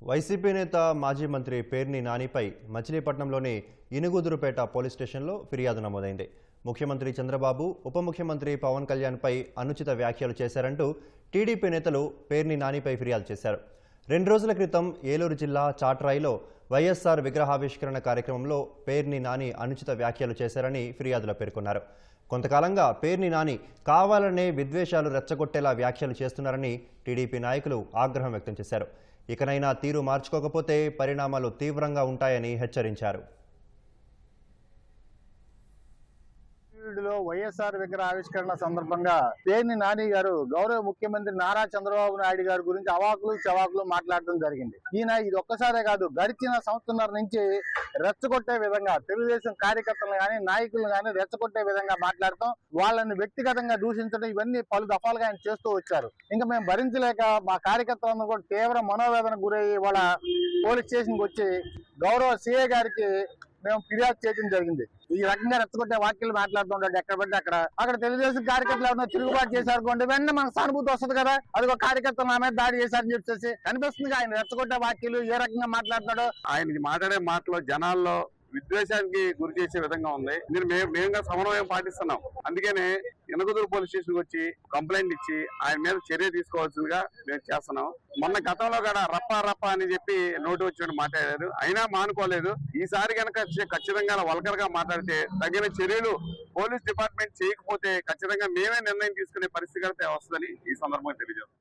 YCP నేత మాజీ మంత్రి పేర్ని నానిపై మచిలీపట్నంలోని ఇనుగుదురుపేట పోలీస్ స్టేషన్లో ఫిర్యాదు నమోదైంది. ముఖ్యమంత్రి చంద్రబాబు, ఉప ముఖ్యమంత్రి పవన్ కళ్యాణ్పై అనుచిత వ్యాఖ్యలు చేశారంటూ టీడీపీ నేతలు పేర్ని నానిపై ఫిర్యాదు చేశారు. 2 రోజుల క్రితం ఏలూరు జిల్లా చాట్రాయిలో వైఎస్ఆర్ విగ్రహావిష్కరణ కార్యక్రమంలో పేర్ని నాని అనుచిత వ్యాఖ్యలు చేశారని ఫిర్యాదులో పేర్కొన్నారు. కొంతకాలంగా పేర్ని నాని కావాలనే విద్వేషాలు రెచ్చగొట్టేలా వ్యాఖ్యలు చేస్తున్నారని టీడీపీ నాయకులు ఆగ్రహం వ్యక్తం చేశారు. ఇకనైనా తీరు మార్చుకోకపోతే పరిణామాలు తీవ్రంగా ఉంటాయని హెచ్చరించారు. వైఎస్ఆర్ విగ్రహ ఆవిష్కరణ సందర్భంగా పేర్ని నాని గారు గౌరవ ముఖ్యమంత్రి నారా చంద్రబాబు నాయుడు గారి గురించి అవాకులు చవాకులు మాట్లాడడం జరిగింది. ఈయన ఇది ఒక్కసారే కాదు, గడిచిన సంవత్సరాల నుంచి రెచ్చగొట్టే విధంగా తెలుగుదేశం కార్యకర్తలు గాని నాయకులు గాని రెచ్చగొట్టే విధంగా మాట్లాడటం, వాళ్ళని వ్యక్తిగతంగా దూషించడం, ఇవన్నీ పలు దఫాలుగా ఆయన చేస్తూ వచ్చారు. ఇంకా మేము భరించలేక మా కార్యకర్తలను కూడా తీవ్ర మనోవేదనకు గురయ్యి వాళ్ళ పోలీస్ స్టేషన్కి వచ్చి గౌరవ సిఐ గారికి మేము ఫిర్యాదు చేయడం జరిగింది. ఈ రకంగా రెచ్చగొట్టే వాక్యాలు మాట్లాడుతుంటాడు ఎక్కడ పడితే అక్కడ తెలుగుదేశం కార్యకర్తలు ఎవరైనా తిరుగుబాటు చేశారు వెంటనే మనకు సానుభూతి వస్తుంది కదా. అది ఒక కార్యకర్తలు నా మీద దాడి చేశారని చెప్పేసి అనిపిస్తుంది. ఆయన రెచ్చగొట్టే వాక్యాలు ఏ రకంగా మాట్లాడుతున్నాడో, ఆయన మాట్లాడే మాటలో జనాల్లో విద్వేషానికి గురి చేసే విధంగా ఉంది. దీన్ని మేముగా సమన్వయం పాటిస్తున్నాం. అందుకనే ఇనుగుదురు పోలీస్ స్టేషన్ వచ్చి కంప్లైంట్ ఇచ్చి ఆయన మీద చర్య తీసుకోవాల్సిందిగా మేము చేస్తున్నాం. మొన్న గతంలో కూడా రప్ప అని చెప్పి నోటు వచ్చినట్టు మాట్లాడారు, అయినా మానుకోలేదు. ఈసారి కనుక ఖచ్చితంగా వల్గర్ గా మాట్లాడితే తగిన చర్యలు పోలీస్ డిపార్ట్మెంట్ చేయకపోతే ఖచ్చితంగా మేమే నిర్ణయం తీసుకునే పరిస్థితి వస్తుందని ఈ సందర్భంగా తెలియజేస్తాం.